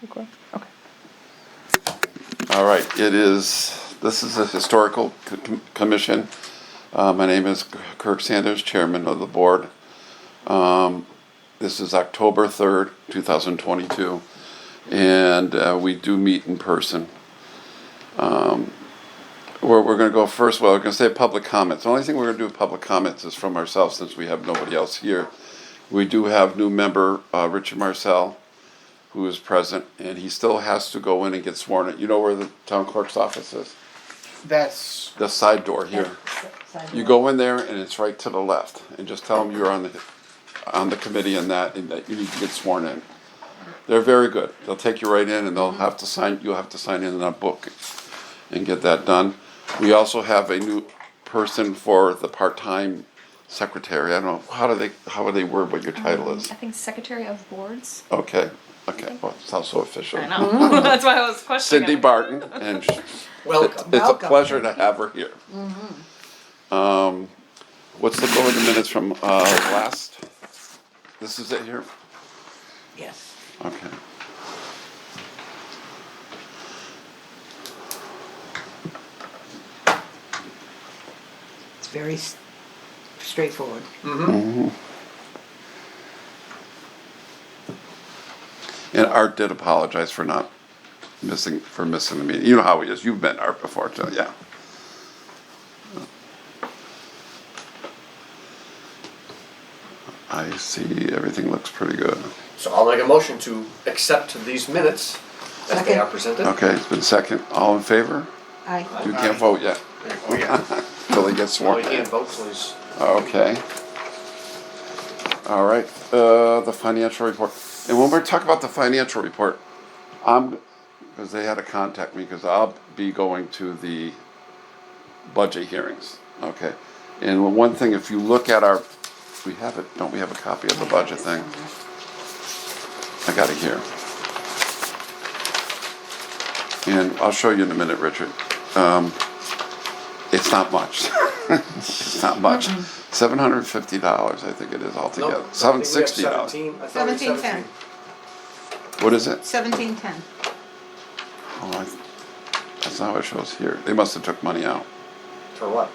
Okay. Okay. All right, this is a historical commission. My name is Kirk Sanders, chairman of the board. This is October 3rd, 2022, and we do meet in person. We're going to go first. Well, we're going to say public comments. The only thing we're going to do with public comments is from ourselves, since we have nobody else here. We do have new member Richard Marcel, who is present, and he still has to go in and get sworn in. You know where the town clerk's office is? That's The side door here. You go in there, and it's right to the left, and just tell them you're on the committee and that you need to get sworn in. They're very good. They'll take you right in, and they'll have to sign. You'll have to sign in a book and get that done. We also have a new person for the part-time secretary. I don't know how do they word what your title is. I think Secretary of Boards. Okay. Well, it sounds so official. I know. That's why I was questioning. Cindy Barton, and welcome. it's a pleasure to have her here. Let's look over the minutes from last. This is it here? Yes. Okay. It's very straightforward. And Art did apologize for not missing the meeting. You know how he is. You've met Art before, so yeah. I see everything looks pretty good. So I'll make a motion to accept these minutes as they Second. are presented. Okay, it's been second. All in favor? Aye. You can't vote yet Oh, yeah. till he gets Well, sworn you in. can't vote, please. Okay. All right, the financial report. And when we're talking about the financial report, because they had to contact me, because I'll be going to the budget hearings, okay? And one thing, if you look at don't we have a copy of the budget thing? I got it here. And I'll show you in a minute, Richard. It's not much. It's not much. $750, I think it is altogether. Nope. $760. $17.10. What is it? $17.10. Oh, that's not what it shows here. They must have took money out. For what?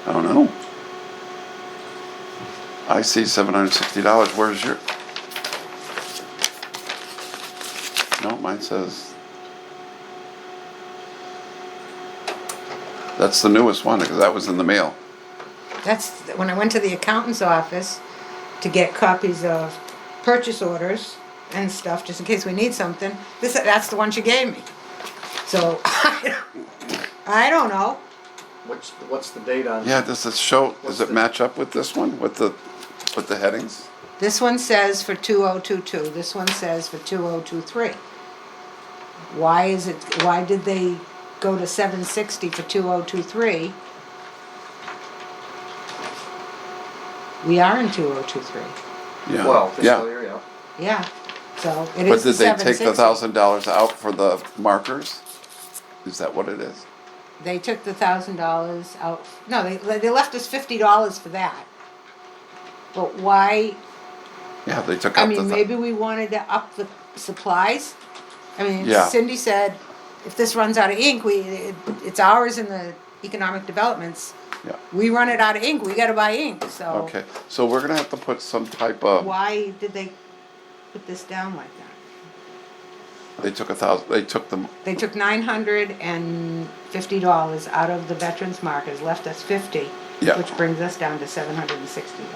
I don't know. I see $760. Where's your? No, mine says. That's the newest one, because that was in the mail. That's when I went to the accountant's office to get copies of purchase orders and stuff, just in case we need something. That's the one she gave me. So I don't know. What's the date on? Yeah, does it show? Does it match up with this one with the headings? This one says for 2022. This one says for 2023. Why did they go to 760 for 2023? We are in 2023. Yeah. Well, fiscal yeah. year, yeah. Yeah. So it But is did they take the $760. $1,000 out for the markers? Is that what it is? They took the $1,000 out. No, they left us $50 for that. But why? Yeah, they took I out mean, maybe we wanted to up the supplies. I mean, Yeah. Cindy said, if this runs out of ink, it's ours in the economic developments. Yeah. We run it out of ink. We got to buy ink. So Okay, so we're gonna have to put some type of. why did they put this down like that? They took 1,000. They took them. They took $950 out of the veterans markers, left us $50, Yeah. which brings us down to $760.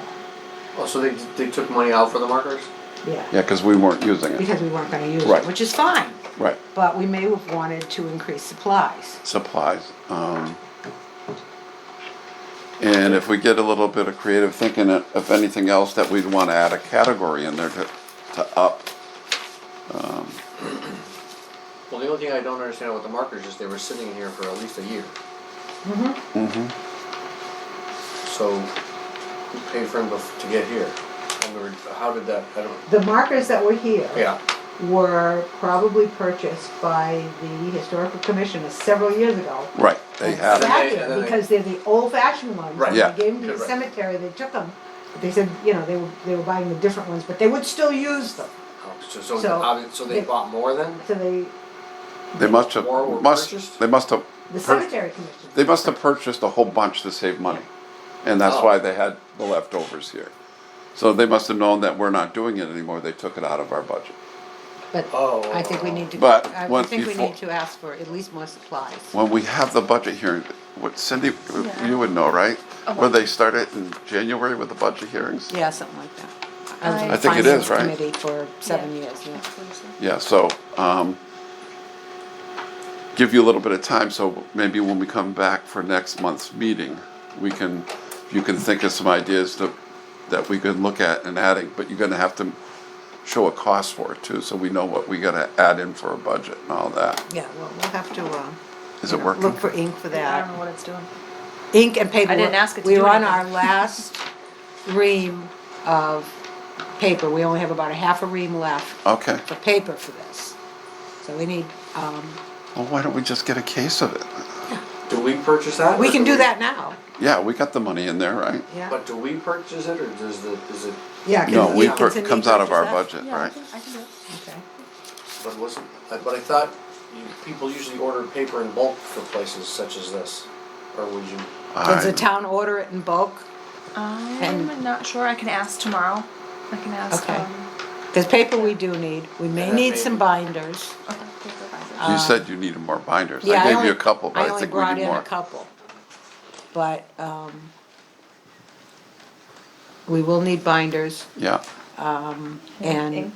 Oh, so they took money out for the markers? Yeah, Yeah, because we weren't using it. because we weren't going to use Right. it, which is fine. Right. But we may have wanted to increase supplies. Supplies. And if we get a little bit of creative thinking, if anything else, that we'd want to add a category in there to up. Well, the only thing I don't understand about the markers is they were sitting in here for at least a year. Mm-hmm. So who paid for them to get here? How did that, I don't, The markers that were here yeah. were probably purchased by the Historical Commission several years ago. Right. They had it. Sat And there then they- because they're the old-fashioned ones. Right. And Yeah. they gave them to the Correct. cemetery. They took them. But they said, they were buying the different ones, but they would still use them. So they they- bought more then? So They must have, More were must, purchased? they must have, the pur- cemetery commission. they must have purchased a whole bunch to save money. And that's Oh. why they had the leftovers here. So they must have known that we're not doing it anymore, they took it out of our budget. But Oh. I think we need to, But I once think we before- need to ask for at least more supplies. When we have the budget hearing, what Cindy, Yeah. you would know, right? Oh, Where what? they start it in January with the budget hearings? Yeah, something like that. I was on I the think it is, finance right? committee for 7 years, yeah. Yeah, so, give you a little bit of time, so maybe when we come back for next month's meeting, you can think of some ideas that we could look at and adding, but you're gonna have to show a cost for it too, so we know what we gotta add in for a budget and all that. Yeah, well, we'll have to, Is you it know, working? look for ink for I that. don't know what it's doing. Ink and paper. I didn't ask it to We do were on anything. our last ream of paper. We only have about a half a ream left Okay, for paper for this. So we need, well, why don't we just get a case of it? Do we purchase that? we or can do that now, Yeah, we got the money in there, right? yeah. But do we purchase it or is it, Yeah, No, can we, you- can Cindy comes out of our purchase budget, Yeah, right? I can do it. that? Okay. but I thought people usually order paper in bulk for places such as this. Or would you? Does the I- town order it in bulk? I'm not sure. I can ask tomorrow. I can ask. Okay. Because paper we do need. We may Yeah, need some paper. binders. Okay, paper binders. You said you needed more binders. Yeah, I gave only- you a couple, but I only think we brought need in more. a couple. But, we will need binders. Yeah, And ink.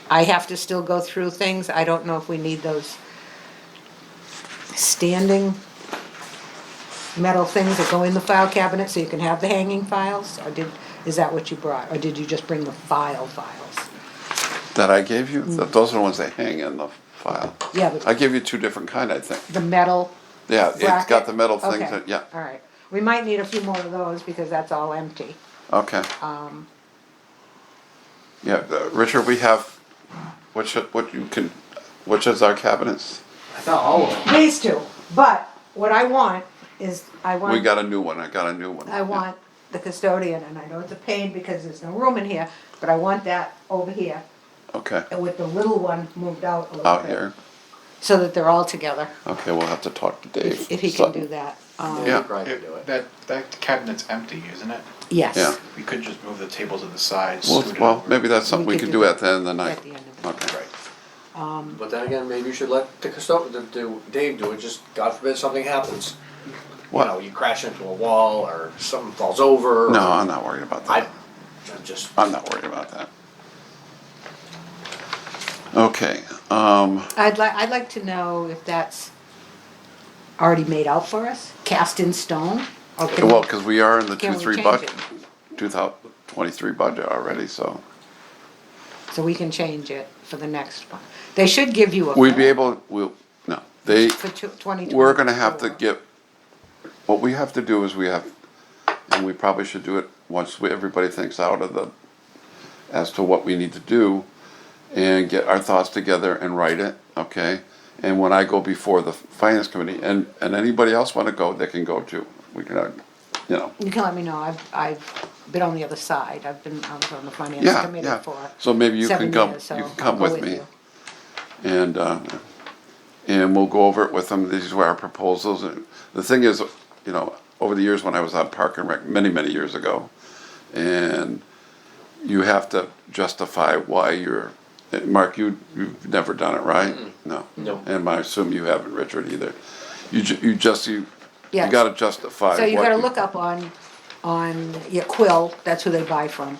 I have to still go through things. I don't know if we need those standing metal things that go in the file cabinet so you can have the hanging files? Or is that what you brought? Or did you just bring the files? that I gave you, those are the ones that hang in the file. Yeah, but I gave you two different kind, I think. the metal Yeah, it's got bracket? the metal things, Okay. that- yeah, All right. We might need a few more of those because that's all empty. okay. Yeah, Richard, we have, which is our cabinets? I thought all of them. These two, but what I want is, We got a new one, I got a new one. I want the custodian, and I know it's a pain because there's no room in here, but I want that over here, Okay, and with the little one moved out a little out bit. here, So that they're all together, okay, we'll have to talk to Dave. if he can Sutton. do that. Yeah. Probably could do it. That cabinet's empty, isn't it? Yeah. Yes, We could just move the table to the sides. Well, scoot it well, over. maybe that's something We we could can do do that at the end of the night. at the end of the Okay, Right. But then again, maybe you should let the custodian, Dave do it, just God forbid something happens. What? You know, you crash into a wall or something falls over. no, or- I'm not worried about I, that. I'm just, I'm not worried about that. Okay, I'd like to know if that's already made out for us, cast in stone, or can well, we- cause we are in the Can we 2-3 change budget, it? 2023 budget already, so. so we can change it for the next one. They should give you a. We'd be form able, no, they, For 2024. we're gonna have to get, what we have to do is we have, and we probably should do it once everybody thinks out of the, as to what we need to do, and get our thoughts together and write it, okay? And when I go before the finance committee, and anybody else wanna go, they can go too. We can, you know, You can let me know, I've been on the other side, I was on the finance yeah, committee yeah. for So maybe you 7 can come, years, so you can I'll come go with me. you. And we'll go over it with them, these are our proposals, and the thing is, you know, over the years when I was on Park and Rec, many, many years ago, and you have to justify why you're, Mark, you've never done it, right? No. No. And I assume you haven't, Richard, either. You Yes. gotta justify So you what gotta look up on your Quill, that's who they buy from,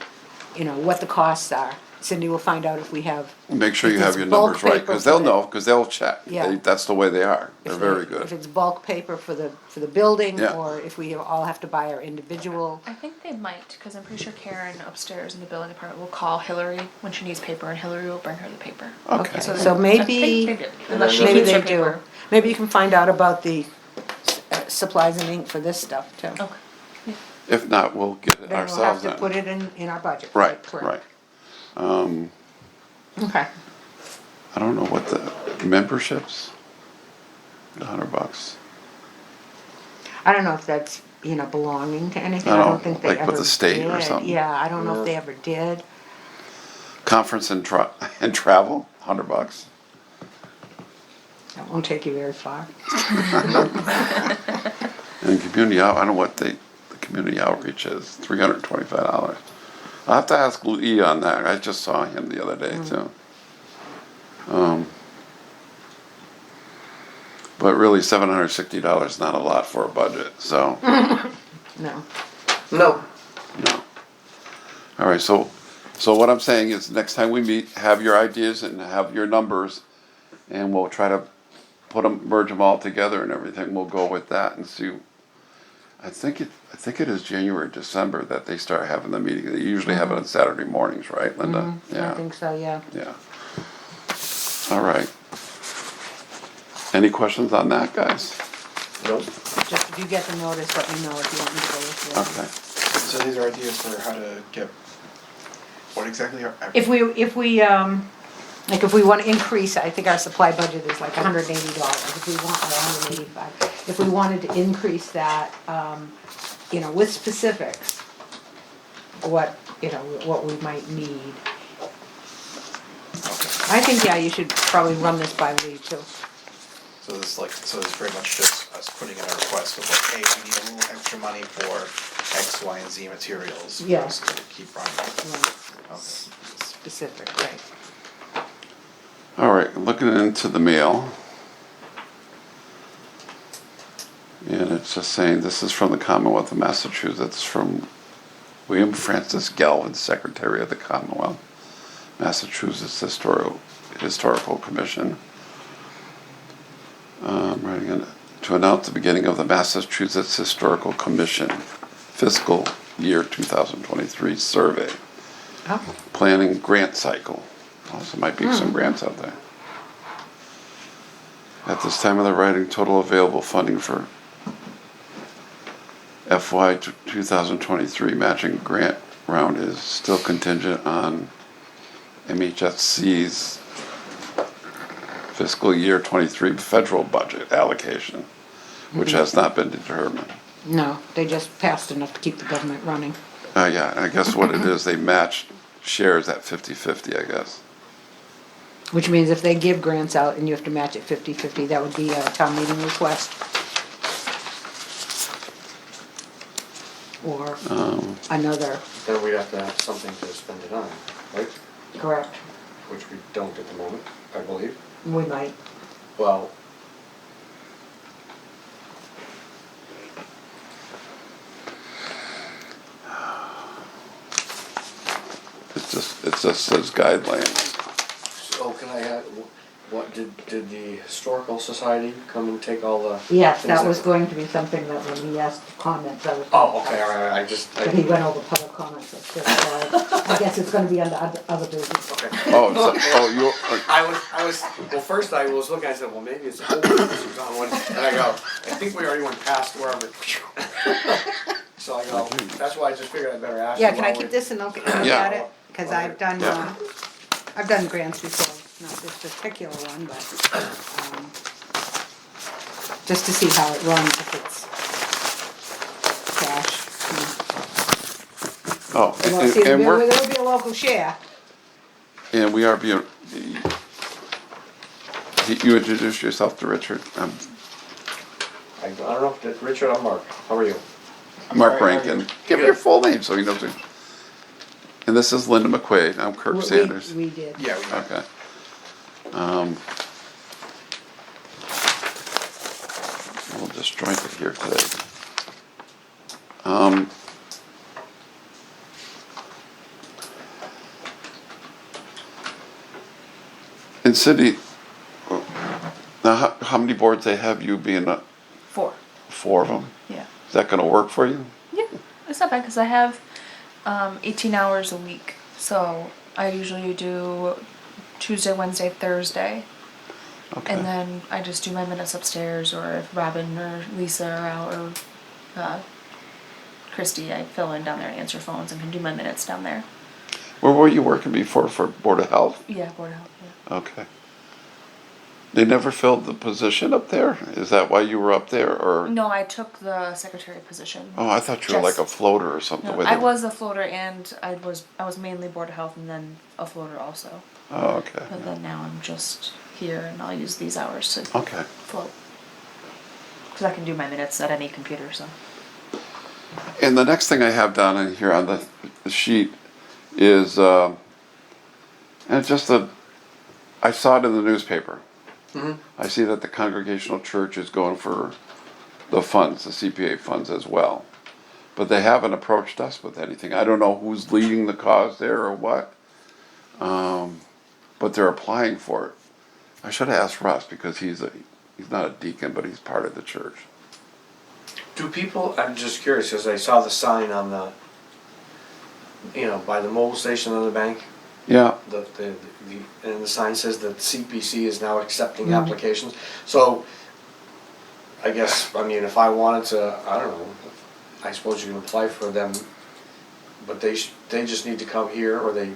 you know, what the costs are. Cindy will find out if we have. Make sure you if have it's your bulk numbers right, paper cause for they'll the- know, cause they'll check. Yeah. That's the way they are, they're if very If good. it's bulk paper for the building, Yeah. or if we all have to buy our individual. I think they might, because I'm pretty sure Karen upstairs in the building department will call Hillary when she needs paper, and Hillary will bring her the paper. Okay, So I think maybe, they do, unless she maybe keeps they her do. paper. Maybe you can find out about the supplies and ink for this stuff too. Okay. Yeah. if not, we'll get it Then we'll have ourselves to then. put it in our budget. Right, correct. right. Okay. I don't know what the memberships, $100. I don't know if that's, belonging to anything. I I don't- don't think they like ever with the state or did. something. Yeah, I don't know if Yeah. they ever did. Conference and and travel, $100. That won't take you very far. And community out, I don't know what the community outreach is, $325. I'll have to ask Lee on that. I just saw him the other day too. But really, $760 is not a lot for a budget, so, No. No. no. All right, so what I'm saying is next time we meet, have your ideas and have your numbers, and we'll try to merge them all together and everything. We'll go with that and see. I think it is January, December that they start having the meeting. They usually have it on Saturday mornings, right, Linda? I think so, yeah. Yeah. All right. Any questions on that, guys? Nope. Just if you get the notice, let me know if you want me to go with you. Okay. So these are ideas for how to get, what exactly are? If we if we want to increase, I think our supply budget is like $180. If we want, or $185. If we wanted to increase that, with specifics, what we might need. I think, yeah, you should probably run this by Lee too. So it's very much just us putting in a request of like, hey, we need a little extra money for X, Y, and Z materials for Yeah. us to keep running. Okay. Specific, right. All right, looking into the mail. And it's just saying, this is from the Commonwealth of Massachusetts, from William Francis Galvin, Secretary of the Commonwealth, Massachusetts Historical Commission. Writing in, to announce the beginning of the Massachusetts Historical Commission fiscal year 2023 survey. Oh. Planning grant cycle. Also might be some grants out there. At this time of the writing, total available funding for FY 2023 matching grant round is still contingent on MHSC's fiscal year 23 federal budget allocation, which has not been determined. No, they just passed enough to keep the government running. Yeah, I guess what it is, they match shares at 50-50, I guess. Which means if they give grants out and you have to match it 50-50, that would be a town meeting request. Or another, Then we'd have to have something to spend it on, right? correct, Which we don't at the moment, I believe. we might. Well, It just says guidelines. so can I have, what, did the Historical Society come and take all the? Yes, things that was going to be something that when he asked comments, I was. Oh, okay, all right, But he went over public comments, so I guess it's gonna be under other business. Okay. Oh, I was, well, first I was looking, I said, well, maybe it's old business on one, and I go, I think we already went past wherever. So I go, that's why I just figured I'd better ask you. Yeah, can I while keep we- this and look Yeah. at it? Cause I've done, Yeah. I've done grants before, not this particular one, but, just to see how it runs, if it's cash. Oh, Well, see, and we're, there'll be a local share. and we are being, you introduced yourself to Richard. I don't know if it's Richard or Mark, how are you? Mark All right, how are Rankin. you? Give Good. your full name so he knows who. And this is Linda McQuaid. I'm Kirk Sanders. We did. Yeah, we have. Okay. A little disjointed here today. In Sydney, now how many boards they have, you being 4. 4 of them? Yeah. Is that gonna work for you? Yeah, it's not bad because I have 18 hours a week. So I usually do Tuesday, Wednesday, Thursday. Okay. And then I just do my minutes upstairs, or if Robin or Lisa are out, or Christy, I fill in down there and answer phones and can do my minutes down there. Where were you working before for Board of Health? Yeah, Board of Health, yeah. Okay. They never filled the position up there? Is that why you were up there, or? No, I took the secretary position. Oh, I thought you were like a floater or something No, with I it. was a floater, and I was mainly board of health, and then a floater also. Oh, okay. But then now I'm just here, and I'll use these hours to Okay. float. Because I can do my minutes at any computer, so. And the next thing I have down in here on the sheet is, and it's just I saw it in the newspaper. I see that the Congregational Church is going for the funds, the CPA funds as well. But they haven't approached us with anything. I don't know who's leading the cause there or what. But they're applying for it. I should have asked Russ because he's not a deacon, but he's part of the church. Do people, I'm just curious, because I saw the sign on the, by the mobile station on the bank, Yeah. and the sign says that CPC is now accepting applications. So, I guess, if I wanted to, I don't know, I suppose you can apply for them, but they just need to come here, or they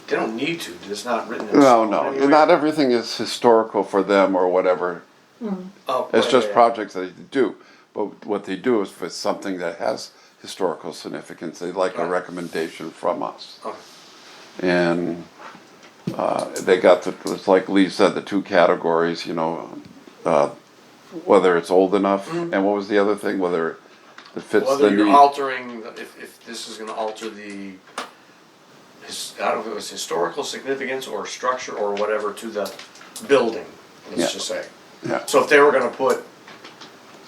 don't need to, it's not written in No, stone no. anywhere. Not everything is historical for them or whatever. Oh, It's right, just yeah. projects that they do. But what they do is if it's something that has historical significance, they like a Right. recommendation from us. Oh, And they got it's like Lee said, the two categories, whether it's old enough, and what was the other thing, whether it fits Whether the you're need. altering, if this is gonna alter the, I don't know if it was historical significance or structure or whatever to the building, Yeah. let's just say. Yeah. So if they were gonna put,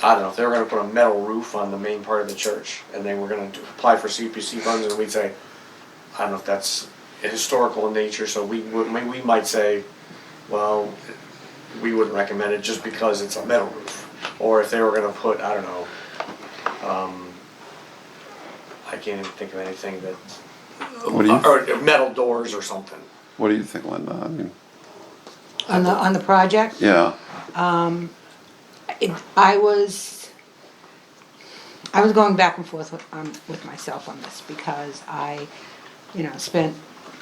I don't know, if they were gonna put a metal roof on the main part of the church, and they were gonna apply for CPC funds, and we'd say, I don't know if that's historical in nature, so we might say, well, we wouldn't recommend it just because it's a metal roof. Or if they were gonna put, I don't know, I can't even think of anything that, What do you or metal doors or something. What do you think, Linda? I mean, On the project, yeah. I was going back and forth with myself on this because I, spent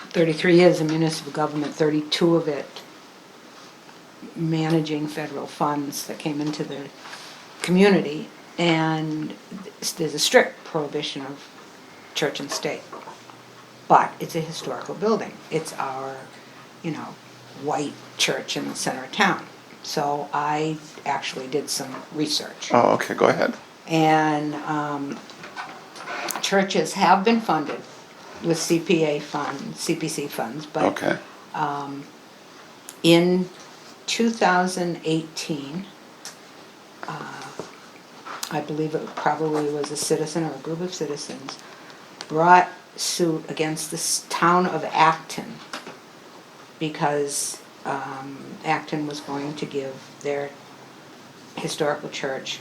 33 years in municipal government, 32 of it managing federal funds that came into the community, and there's a strict prohibition of church and state. But it's a historical building. It's our, white church in the center of town. So I actually did some research. Oh, okay, go ahead. And churches have been funded with CPC funds, but Okay. in 2018, I believe it probably was a citizen or a group of citizens, brought suit against the town of Acton because Acton was going to give their historical church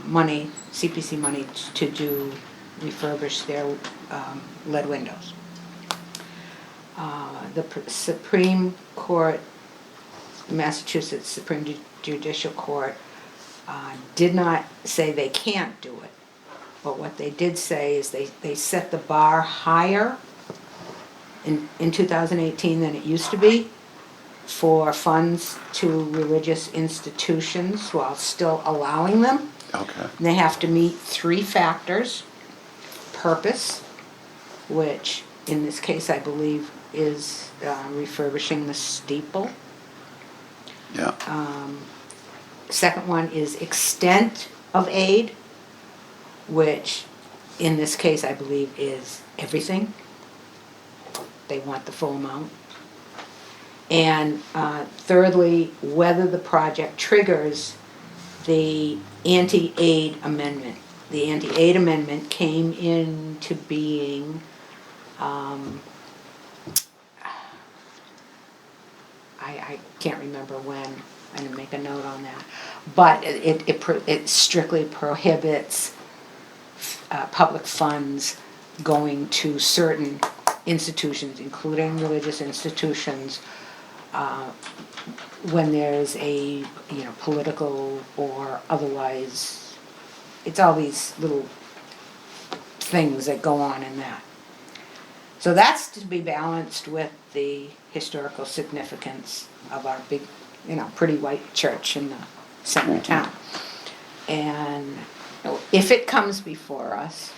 money, CPC money, to refurbish their lead windows. The Supreme Court, Massachusetts Supreme Judicial Court, did not say they can't do it, but what they did say is they set the bar higher in 2018 than it used to be for funds to religious institutions while still allowing them. Okay. And they have to meet 3 factors: purpose, which in this case I believe is refurbishing the steeple. Yeah. Second one is extent of aid, which in this case I believe is everything. They want the full amount. And thirdly, whether the project triggers the anti-aid amendment. The anti-aid amendment came into being, I can't remember when. I didn't make a note on that. But it strictly prohibits public funds going to certain institutions, including religious institutions, when there's a political or otherwise. It's all these little things that go on in that. So that's to be balanced with the historical significance of our big pretty white church in the center of town. And if it comes before us,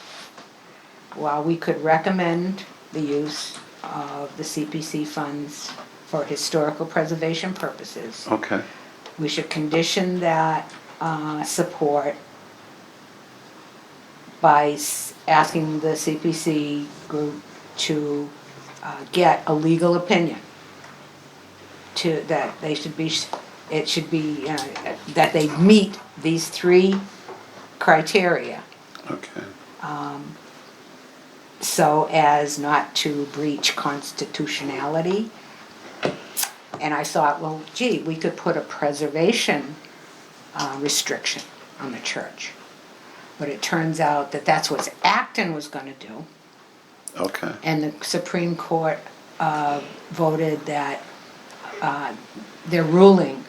while we could recommend the use of the CPC funds for historical preservation purposes, Okay, we should condition that support by asking the CPC group to get a legal opinion that they should be, it should be, that they meet these three criteria okay. so as not to breach constitutionality. And I thought, well, gee, we could put a preservation restriction on the church. But it turns out that that's what Acton was gonna do. Okay, And the Supreme Court voted that their ruling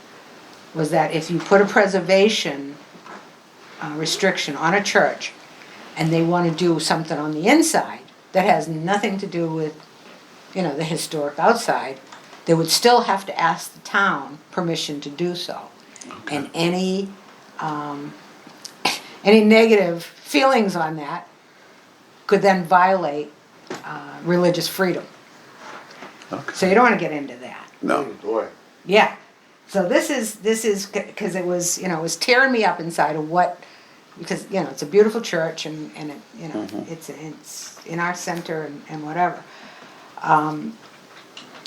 was that if you put a preservation restriction on a church and they want to do something on the inside that has nothing to do with, the historic outside, they would still have to ask the town permission to do so. And any negative feelings on that could then violate religious freedom. okay. So you don't want to get into that. No, Boy. Yeah. So this is because it was it was tearing me up inside of what, because it's a beautiful church and it, it's in our center and whatever.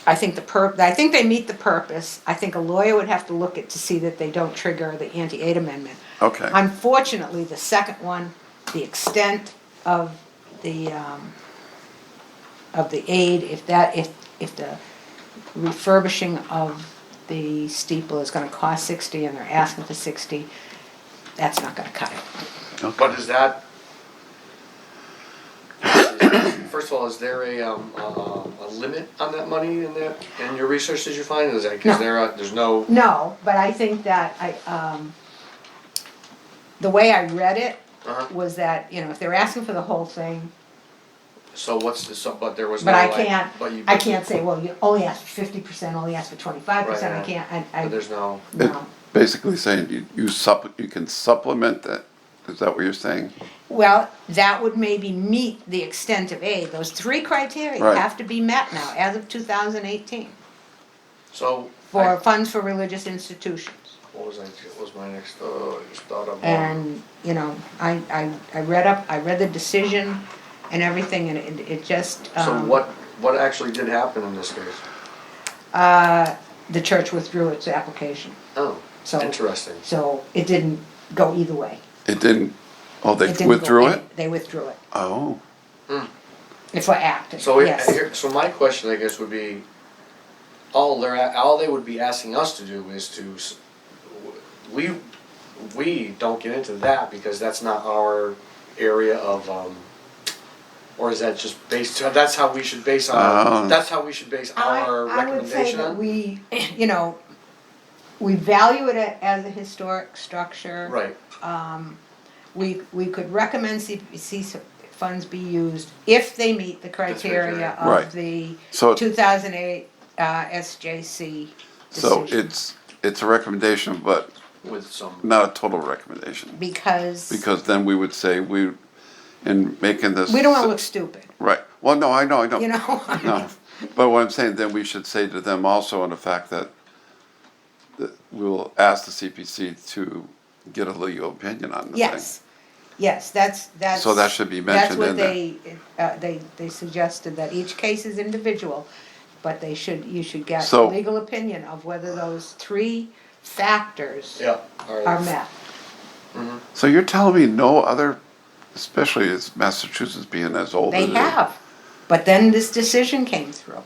I think they meet the purpose. I think a lawyer would have to look at to see that they don't trigger the anti-aid amendment. okay. Unfortunately, the second one, the extent of the aid, if the refurbishing of the steeple is gonna cost 60 and they're asking for 60, that's not gonna cut it. But is that, first of all, is there a limit on that money in your research, did you find? Is that, No. there's no, No, but I think that the way I read it uh-huh. was that, if they're asking for the whole thing, So what's the, but there was no but like. I can't say, well, you only ask for 50%, only ask for 25%, I Right. can't, But there's no, no. Basically saying you can supplement that, is that what you're saying? Well, that would maybe meet the extent of aid, those three criteria Right. have to be met now, as of 2018, so. for funds for religious institutions. What was my next, I just thought of. And, I read the decision and everything, and it just, So what actually did happen in this case? the church withdrew its application, Oh, So- interesting. so it didn't go either way. It didn't, oh, they It didn't go withdrew in- it? They withdrew it, Oh, it's for Acton, So, yes. so my question, I guess, would be, all they would be asking us to do is we don't get into that because that's not our area of, or is that just based, that's how we should base our, that's how we should base our recommendation I on? would say that we value it as a historic structure. Right, We could recommend CPC funds be used if they meet the criteria Right. of the So- 2008 SJC so decision. it's a recommendation, but with some, not a total recommendation. Because Because then we would say in making this. we don't wanna look stupid, Right, well, no, I know. No. But what I'm saying, then we should say to them also in the fact that we'll ask the CPC to get a legal opinion on the thing. Yes, that's. So that should be mentioned in there. That's what they suggested, that each case is individual, but you should get a So- legal opinion of whether those three factors yeah, are alright. met. So you're telling me no other, especially as Massachusetts being as old as They it is. have, but then this decision came through.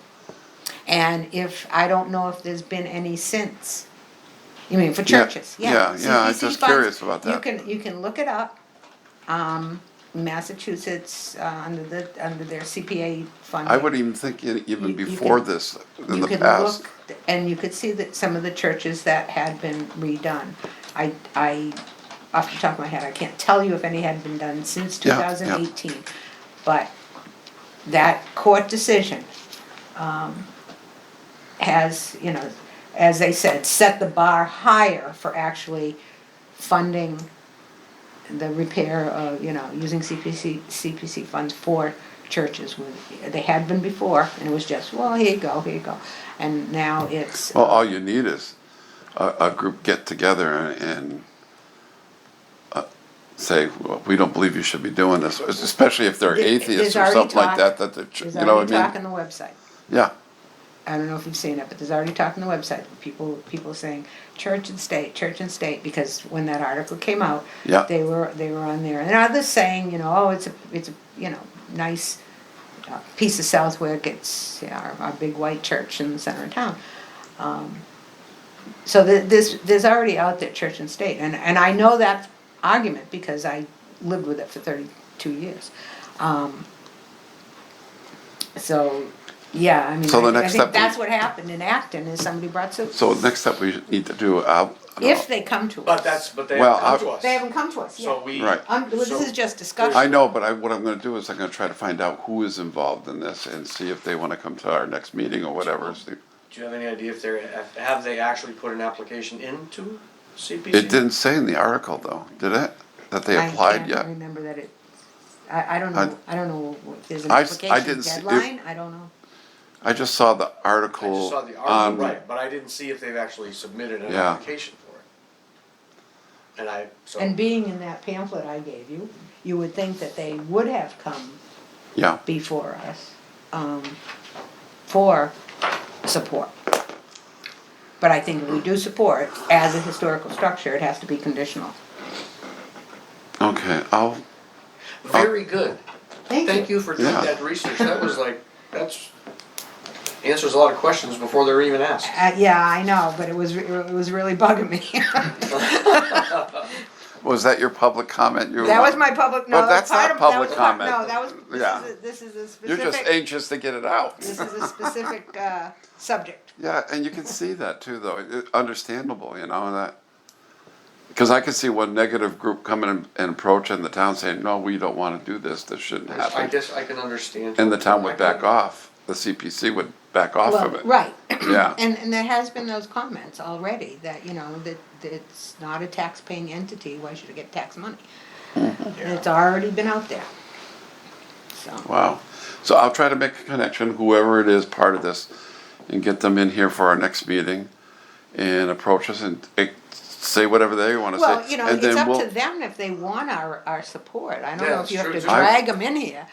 And I don't know if there's been any since. You mean for Yeah, churches? yeah, I'm CPC just funds, curious about that. You can look it up. Massachusetts, under their CPA funding. I would even think even You before can- this, in You the could past. look, and you could see that some of the churches that had been redone. I, off the top of my head, I can't tell you if any had been done since Yeah, yeah. 2018. But that court decision, has, as they said, set the bar higher for actually funding the repair of, using CPC funds for churches. They had been before, and it was just, well, here you go. And now it's. Well, all you need is a group get together and say, well, we don't believe you should be doing this, especially if they're atheists or something like that, There's you know already what I talk mean? on the website. Yeah, I don't know if you've seen it, but there's already talk on the website. People saying church and state, because when that article came out, Yeah. they were on there, and others saying, oh, it's a nice piece of Southwick. It's our big white church in the center of town. So there's already out there church and state, and I know that argument because I lived with it for 32 years. So, yeah, I mean, So the I next think step that's what happened in Acton, is somebody brought suit. so next step we need to do, If they come to But us. they Well, haven't come to us. They haven't come to us So yet. we. Right. This so- is just discussion. I know, but what I'm gonna do is I'm gonna try to find out who is involved in this and see if they wanna come to our next meeting or whatever. Do you have any idea if have they actually put an application into CPC? It didn't say in the article though, did it? That they applied I yet? can't remember that it, I don't know, I don't know if there's an I application didn't see it. deadline, I don't know. I just saw the I just article saw the on. article, right, but I didn't see if they've actually submitted an Yeah. application for it. And And being in that pamphlet I gave you, you would think that they would have come Yeah, before us, for support. But I think if we do support as a historical structure, it has to be conditional. okay, very good. Thank Thank you for doing Yeah. that research. That was answers a lot of questions before they're even asked. Yeah, I know, but it was really bugging me. was that your public comment? That was my public, no, But that's part not of- public that was part- comment. No, that was, Yeah. this is a You're just specific, anxious to get it out. this is a specific, subject. Yeah, and you can see that too, though. Understandable, that. Because I can see one negative group coming and approaching the town saying, no, we don't want to do this, this shouldn't I happen. guess I can understand. And the town would back off, the CPC would back off of Well, it. right. Yeah. And there has been those comments already that, that it's not a tax-paying entity, why should it get tax money? It's already been out there. So, Wow. So I'll try to make a connection, whoever it is part of this, and get them in here for our next meeting and approach us and say whatever they want to say. well, And it's then up we'll- to them if they want our support. I don't Yeah, know if you have to it's true. drag them in here.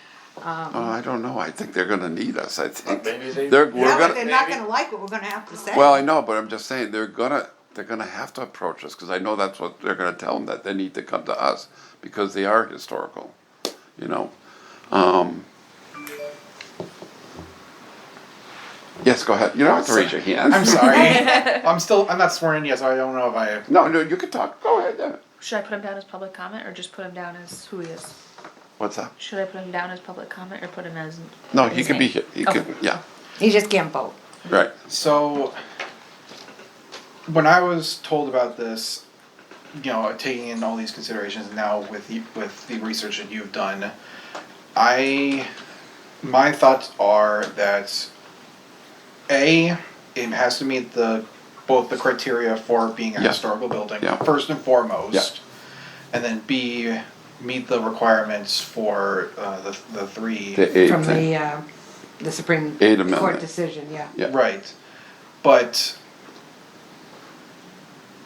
Oh, I don't know. I think they're going to need us. I think maybe they- we're Yeah, but gonna. they're not maybe- gonna like what we're gonna have to say. Well, I know, but I'm just saying they're gonna have to approach us because I know that's what they're gonna tell them, that they need to come to us because they are historical. Yes, go ahead. You don't have to raise your hand. I'm sorry. I'm not sworn in yet, so I don't know if I. No, you can talk. Go ahead. Yeah. Should I put him down as public comment or just put him down as who he is? What's that? Should I put him down as public comment or put him as? No, he his can be name? here. He Okay. can. Yeah. You just can't vote. Right. So, when I was told about this, taking in all these considerations, and now with the research that you've done, my thoughts are that it has to meet both the criteria for being a Yeah. historical building, Yeah. first and foremost, Yeah. and then B, meet the requirements for the three. The aid From thing. the Supreme Aid Court amendment. decision, yeah. Yeah. Right. But,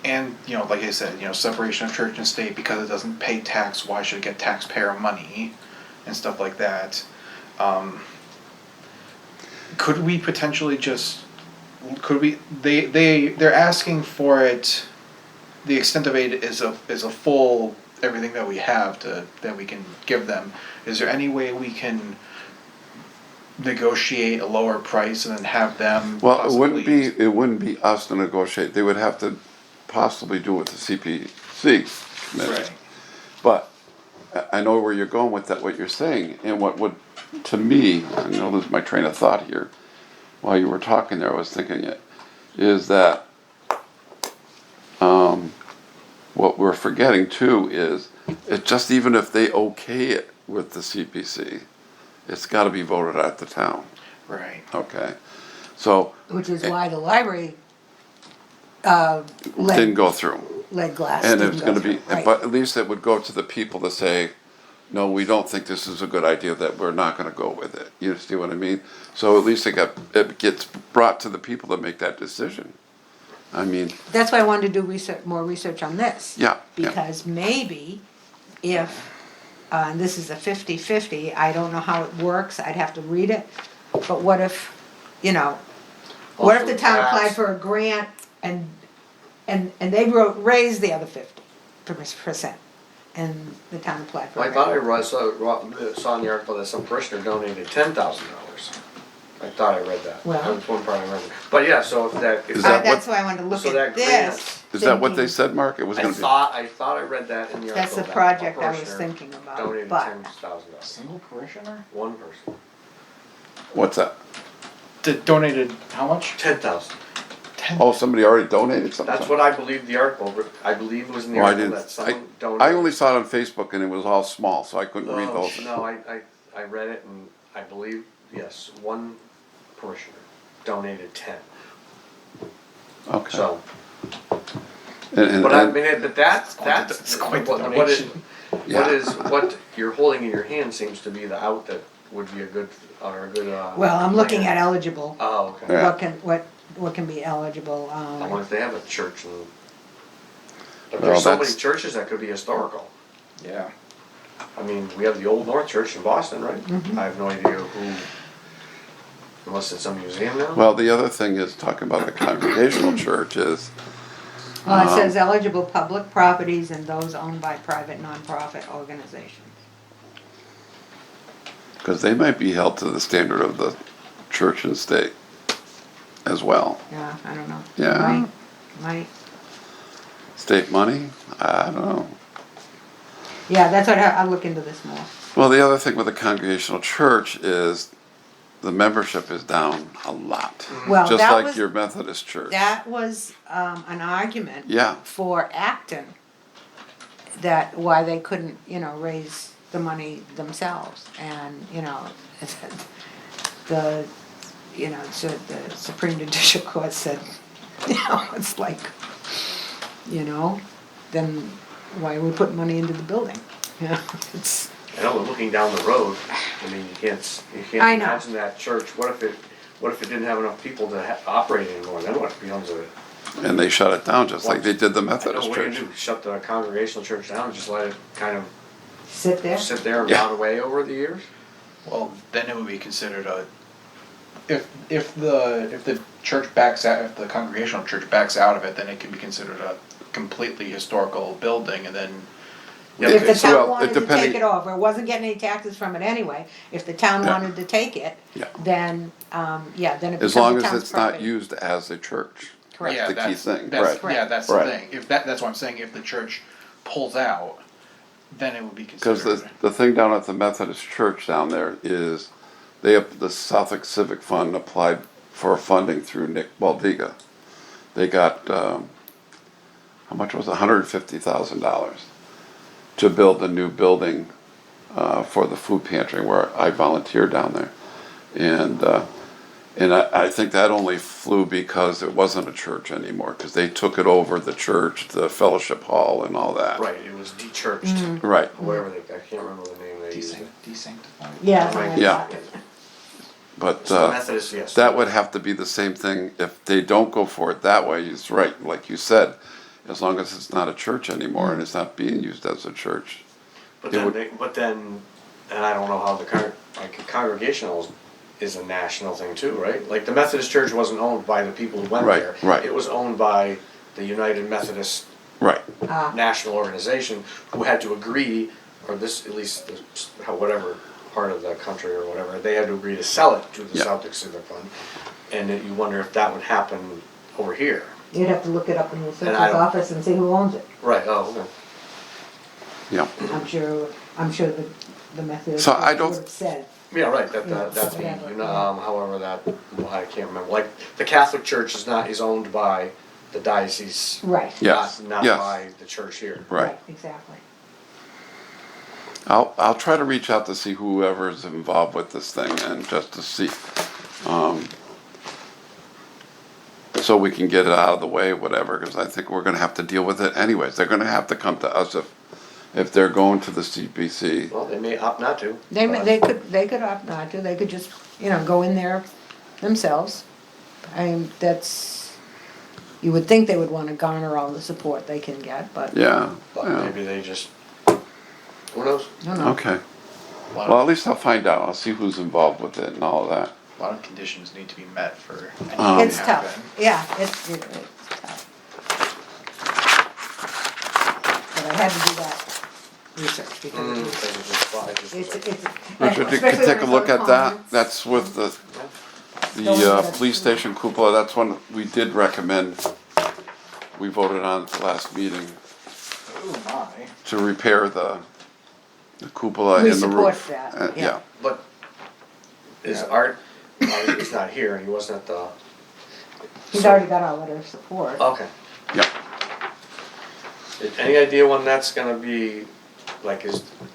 and, like I said, separation of church and state, because it doesn't pay tax, why should it get taxpayer money? And stuff like that. Could we potentially they're asking for it, the extent of aid is a full, everything that we have that we can give them. Is there any way we can negotiate a lower price and then have them Well, possibly? it wouldn't be us to negotiate. They would have to possibly do it with the CPC committee. Right. But I know where you're going with that, what you're saying, and what would, to me, I'm gonna lose my train of thought here. While you were talking there, I was thinking it, is that, what we're forgetting too is, it just even if they okay it with the CPC, it's gotta be voted at the town, Right. okay? So, Which is why the library didn't go through. lead glass And it didn't was go gonna be, through, right. but at least it would go to the people that say, no, we don't think this is a good idea, that we're not gonna go with it. You see what I mean? So at least it gets brought to the people that make that decision. I mean, That's why I wanted to do more research on this. Yeah, yeah. Because maybe if, and this is a 50-50, I don't know how it works, I'd have to read it, but what if, what if the town applied for a grant and they raised the other 50%, and the town applied for a I thought grant? saw in the article that some parishioner donated $10,000. I thought I read that. Well- That was one part I remember. But yeah, so if that. Is that That's why I wanted to look so at that this. is that what they thinking- said, Mark? It was I gonna be, thought I read that in the article. That's the that a project I was parishioner thinking about, Donated but, $10,000. Single parishioner? One person. what's that? Donated how much? 10,000. Oh, somebody already donated something? That's what I believe the article, I believe was in the Well, I article didn't, that someone I donated. only saw it on Facebook and it was all small, so I couldn't read the whole thing. No, I read it and I believe, yes, one parishioner donated 10. Okay. So, And- but I and- mean, but that's It's quite the what is, donation. Yeah. what you're holding in your hand seems to be the out that would be a good, well, I'm looking plan. at eligible, Oh, okay. Yeah. what can be eligible, I wonder if they have a church and, but Well, there's so many that's- churches that could be historical. Yeah. I mean, we have the Old North Church in Boston, right? Mhm. I have no idea who, unless it's some museum now? Well, the other thing is, talking about the Congregational Church is, Well, it says eligible public properties and those owned by private nonprofit organizations. because they might be held to the standard of the church and state as well. Yeah, I don't know. Yeah. Might. State money? I don't know. Yeah, that's what I'll look into this more. Well, the other thing with the Congregational Church is the membership is down a lot. Well, Just that like was- your Methodist church. That was an argument Yeah. for Acton, that why they couldn't, raise the money themselves. And, so the Supreme Judicial Court said, it's like, then why are we putting money into the building? It's, I know, but looking down the road, I mean, you can't I know. imagine that church, what if it didn't have enough people to operate anymore, then what becomes of it? And they shut it down just like they did the I know, Methodist what do you church. do, shut the Congregational Church down and just let it kind of sit there. sit there and Yeah. rot away over the years? Well, then it would be considered if the church backs out, if the Congregational Church backs out of it, then it can be considered a completely historical building, and then. Yeah, If the okay, so- town well, wanted to depending- take it over, it wasn't getting any taxes from it anyway, if the town Yeah. wanted to take it, Yeah. then, then it As becomes long the as town's it's not property. used as a church. Correct. Yeah, the key thing, that's, right. yeah, that's Right. the thing. If that's what I'm saying. If the church pulls out, then it would be Because considered. the thing down at the Methodist church down there is, the Southwick Civic Fund applied for funding through Nick Baldiga. They got, how much was it? $150,000 to build a new building for the food pantry where I volunteer down there. And I think that only flew because it wasn't a church anymore, because they took it over, the church, the fellowship hall and all that. Right, it was de-churched, Mm-hmm. Right. whatever I can't remember the name they used. Desanctified. Yeah. something like Yeah. that. But So Methodist, yes. that would have to be the same thing if they don't go for it that way. It's right, like you said, as long as it's not a church anymore and it's not being used as a church. But it then, would- and I don't know how Congregational is a national thing too, right? Like the Methodist Church wasn't owned by the people who went Right, there. right. It was owned by the United Methodist Right. National Organization, who had to agree, or this, at least, whatever part of the country or whatever, they had to agree to sell it to the Yeah. Celtic Civic Fund. And then you wonder if that would happen over here. You'd have to look it up in the I assessor's don't- office and see who owns it. Right, oh, okay. Yeah. I'm sure the Methodist So I would don't- have said. Yeah, right, Yeah, that's, whatever, however that, well, I can't remember, like, the Catholic Church is owned by the diocese. Right. Yes, Not yes. by the church here. Right. Exactly. I'll try to reach out to see whoever's involved with this thing and just to see. just so we can get it out of the way, whatever, because I think we're gonna have to deal with it anyways. They're gonna have to come to us if they're going to the CPC. Well, they may opt not to. They could opt not to, they could just, go in there themselves. You would think they would wanna garner all the support they can get, but. Yeah, But yeah, maybe they just, who knows? I don't know. okay. A lot Well, at of, least I'll find out. I'll see who's involved with it and all of that. a lot of conditions need to be met for anything It's to tough, happen. yeah, it's tough. But I had to do that research because They just it's. Richard, you especially can take a when look it's at that. comments. That's with the Don't look at it. police station cupola. That's one we did recommend. We voted on at the last meeting Oh my. to repair the cupola We in the support roof. that, Yeah. yeah. But is Art, he's not here, he wasn't at the, He's already got our letter of support. okay. Yeah. Any idea when that's gonna be, like,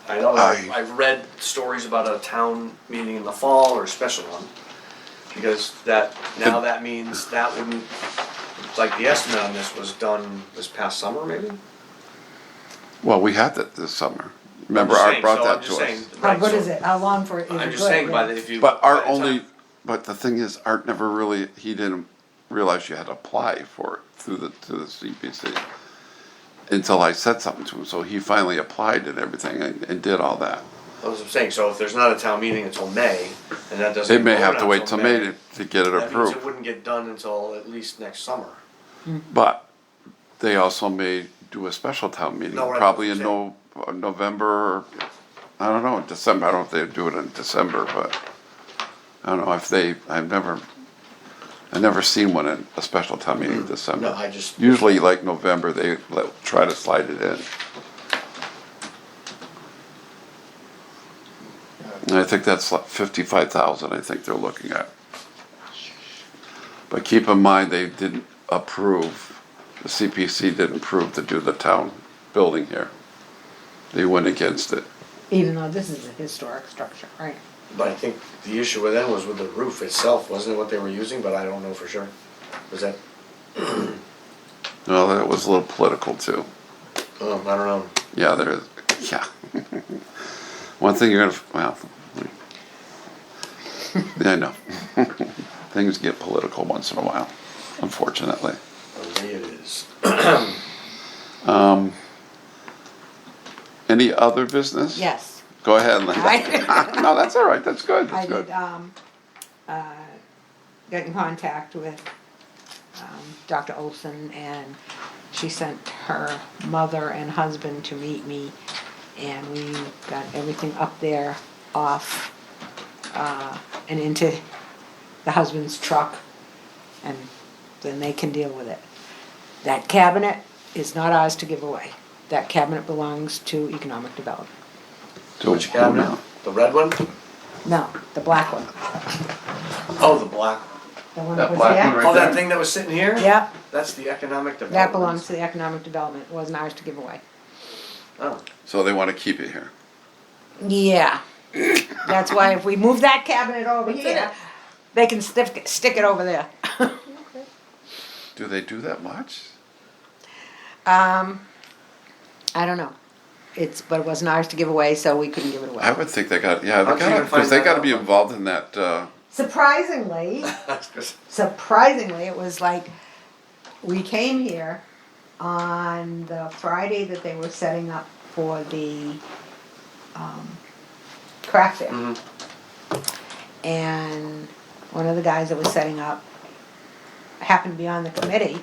I know I- I've read stories about a town meeting in the fall or a special one. Because now that means that wouldn't, like, the estimate on this was done this past summer, maybe? Well, we had that this summer. Remember, I'm just Art saying, brought so that I'm to just us. saying, How right, good so is it? How long for, is it good? I'm just saying, yeah. if you. But Art by the time- only, but the thing is, Art never really, he didn't realize you had to apply for it to the CPC until I said something to him. So he finally applied and everything and did all that. That's what I'm saying, so if there's not a town meeting until May, and that doesn't. They may get have to voted on wait till May to get it That means it approved. wouldn't get done until at least next summer. But they also may do a special town meeting, No, right, probably that's in what I'm November, or, I don't know, December. I don't know if they do it in December, but I don't know if I've never seen one in a special town meeting in December. No, I just. Usually like November, they try to slide it in. And I think that's like 55,000, I think they're looking at. But keep in mind, they didn't approve, the CPC didn't approve to do the town building here. They went against it. Even though this is a historic structure, right? But I think the issue with them was with the roof itself, wasn't it what they were using, but I don't know for sure. Was that, Well, that was a little political too. I don't know. Yeah, there is, yeah. One thing you're gonna, well, yeah, I know. Things get political once in a while, unfortunately. The way it is. Any other business? Yes. Go ahead, Linda. I No, that's all right, that's good, I that's good. did, get in contact with, Dr. Olson, and she sent her mother and husband to meet me, and we got everything up there, off, and into the husband's truck, and then they can deal with it. That cabinet is not ours to give away. That cabinet belongs to economic development. So, Which cabinet? The red one? No, the black one. Oh, the black. The one That that was black one there. right Oh, that there? thing that was sitting here? Yeah, That's the economic development. that belongs to the economic development. It wasn't ours to give away. Oh, So they wanna keep it here. Yeah. That's why if we move that cabinet over What's in here, it? they can stick it over there. Do they do that much? I don't know. But it wasn't ours to give away, so we couldn't give it I away. would think they got, yeah, they How'd you gotta, even find cause they that gotta out? be involved in that, Surprisingly, that's good. it was like, we came here on the Friday that they were setting up for the, craft fair. Mhm. And one of the guys that was setting up happened to be on the committee.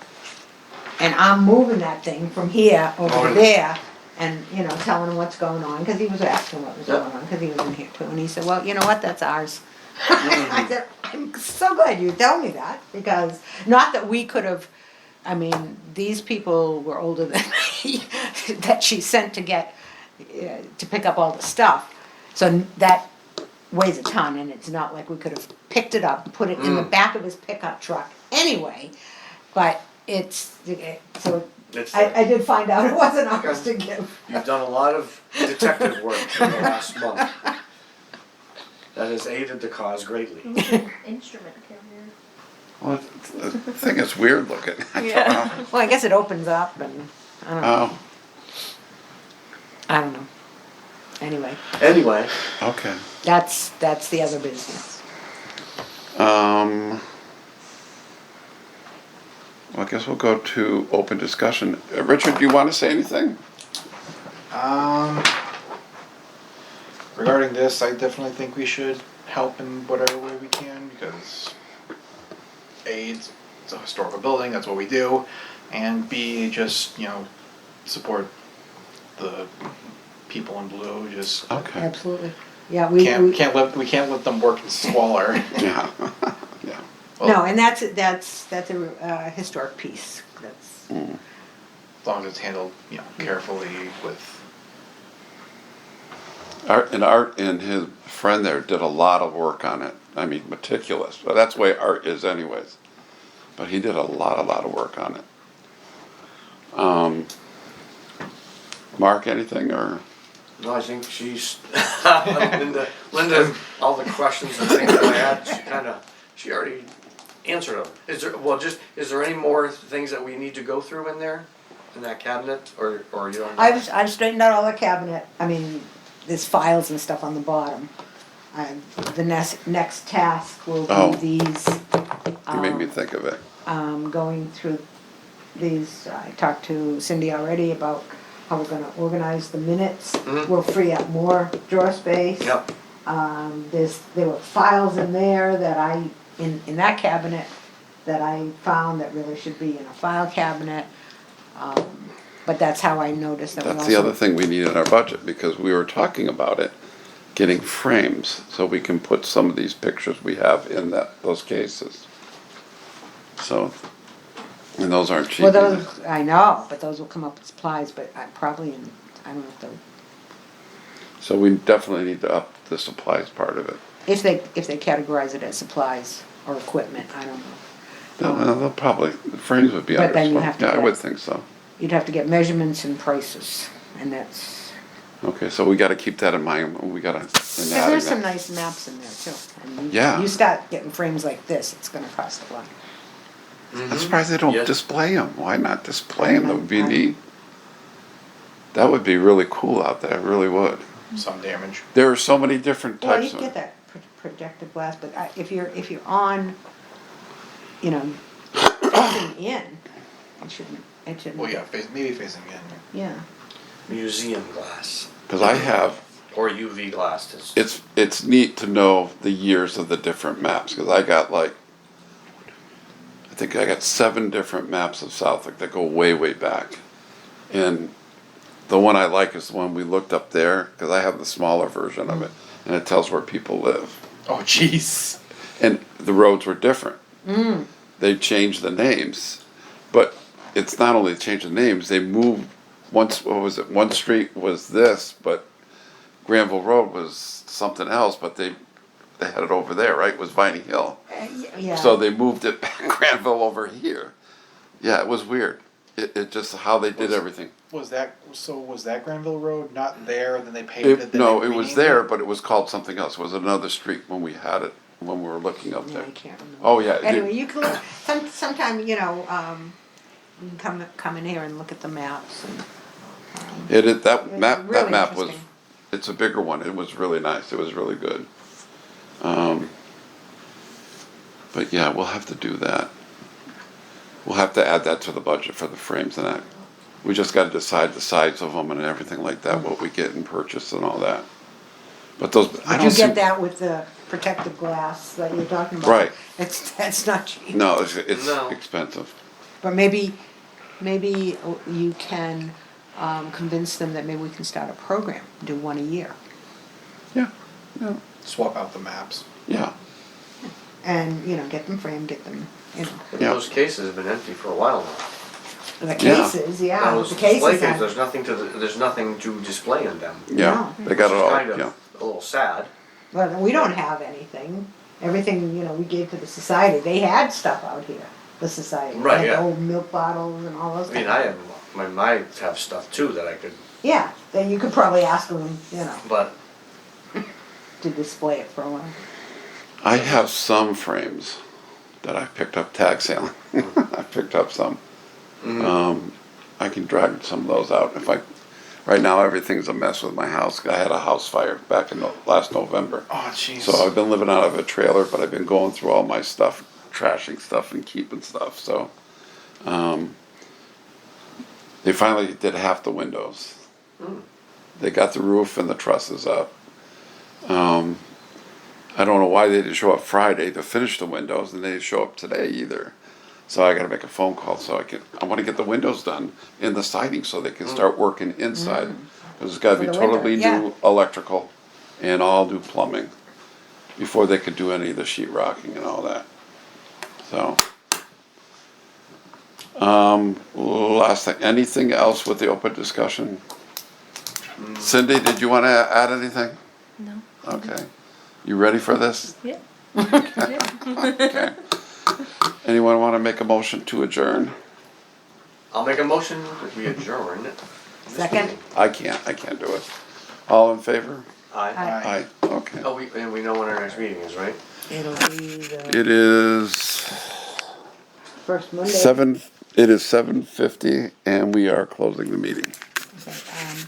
And I'm moving that thing from here over Oh, to there and, telling him what's going on, cause he was asking what was Yep. going on, cause he was in here too. And he said, well, you know what, that's ours. I said, I'm so glad you tell me that, because not that we could have, these people were older than me that she sent to get, to pick up all the stuff. So that weighs a ton, and it's not like we could have picked it up and put it in the back of his pickup truck anyway. But so It's I did find out it wasn't ours to give. You've done a lot of detective work in the last month. That has aided the cause greatly. Instrument carrier. Well, the thing is weird looking. Yeah. Well, I guess it opens up and, I don't know, Oh, I don't know. Anyway, okay. That's the other business. Well, I guess we'll go to open discussion. Richard, do you want to say anything? Regarding this, I definitely think we should help in whatever way we can because A, it's a historical building, that's what we do, and B, just, support the people in blue, just Okay. Absolutely. Yeah, we can't let them work in squalor. Yeah. Yeah. no, and that's a historic piece. That's As long as it's handled, carefully with. Art and his friend there did a lot of work on it. I mean, meticulous. But that's the way art is anyways. But he did a lot of work on it. Mark, anything or? no, I think she's, Linda, all the questions and things that I had, she already answered them. Is there any more things that we need to go through in there, in that cabinet, or you don't? I've straightened out all the cabinet. I mean, there's files and stuff on the bottom. The next task will be Oh. these. You made me think of it. Going through these. I talked to Cindy already about how we're gonna organize the minutes. Mhm. We'll free up more drawer space. Yep. There were files in there that in that cabinet that I found that really should be in a file cabinet. But that's how I noticed that we also. That's the other thing we need in our budget because we were talking about it, getting frames so we can put some of these pictures we have in those cases. So, and those aren't cheap. Well, either. those, I know, but those will come up with supplies, but I don't know So we definitely need to up the supplies part of it. if they categorize it as supplies or equipment, I don't know. They'll probably, the frames would be But under. then you so- have to Yeah, I get- would think so. You'd have to get measurements and prices, and that's, Okay, so we gotta keep that in mind, we gotta, in because adding there's some that. nice maps in there too. And Yeah. You start getting frames like this, it's gonna cost a lot. I'm surprised they don't Yes. display them, why not display them, that would be I- neat. That would be really cool out there, it really would. Some damage. There are so many different Well, you types can of. get that projected glass, but if you're on, facing in, it shouldn't. Well, yeah, maybe facing in. Yeah. Museum glass, Cause I have, or UV glass, it's neat to know the years of the different maps, cause I got I think I got 7 different maps of Southwick that go way back. And the one I like is the one we looked up there, cause I have the smaller version of it, and it tells where people live. Oh, jeez. And the roads were different. They changed the names, but it's not only changed the names, they moved once, what was it, one street was this, but Granville Road was something else, but they had it over there, right, it was Viney Hill. Yeah. So they moved it back Granville over here. Yeah, it was weird. It just how they did everything. Was that Granville Road not there? Then they paved it. Then No, they it was renamed there, but it was called something else. It was another street when we had it, when we were looking up Yeah, there. I can't remember. Oh, yeah. it did. Anyway, you can look, sometime, you can come in here and look at the maps and. That It's map, really that map was, interesting. it's a bigger one. It was really nice. It was really good. But yeah, we'll have to do that. We'll have to add that to the budget for the frames and that. We just gotta decide the size of them and everything like that, what we get and purchase and all that. But those, I Did don't you see. get that with the protective glass that you're talking about? Right. That's not cheap. No, it's No. expensive. But maybe you can convince them that maybe we can start a program, do one a year. Yeah, yeah, Swap out the maps. yeah. And, get them framed, get them, but Yeah. those cases have been empty for a while now. the Yeah. cases, yeah, Those the display cases. cases, there's nothing to display in them. Yeah, No. they got it Which is all, kind of yeah. a little sad. Well, we don't have anything. Everything, we gave to the society. They had stuff out here, the society. Right, They had yeah. old milk bottles and all those I mean, things. I have stuff too that I could, Yeah, then you could probably ask them, but to display it for a while. I have some frames that I picked up tag sailing. I picked up some. I can drag some of those out if I. Right now, everything's a mess with my house. I had a house fire back in last November. Oh, jeez. So I've been living out of a trailer, but I've been going through all my stuff, trashing stuff and keeping stuff. So they finally did half the windows. They got the roof and the trusses up. I don't know why they didn't show up Friday to finish the windows, and they didn't show up today either. So I got to make a phone call so I want to get the windows done in the siding so they can start working inside. Because it's got to be For the winter, totally yeah. new electrical and all new plumbing before they could do any of the sheetrocking and all that. So, last thing, anything else with the open discussion? Cindy, did you want to add anything? No. Okay. You ready for this? Yeah. Okay. Anyone want to make a motion to adjourn? I'll make a motion that we adjourn. this Second. meeting. I can't do it. All in favor? Aye. Aye. Okay. Oh, and we know when our next meeting is, right? It'll be the It is first Monday. it is 7:50 and we are closing the meeting. Okay,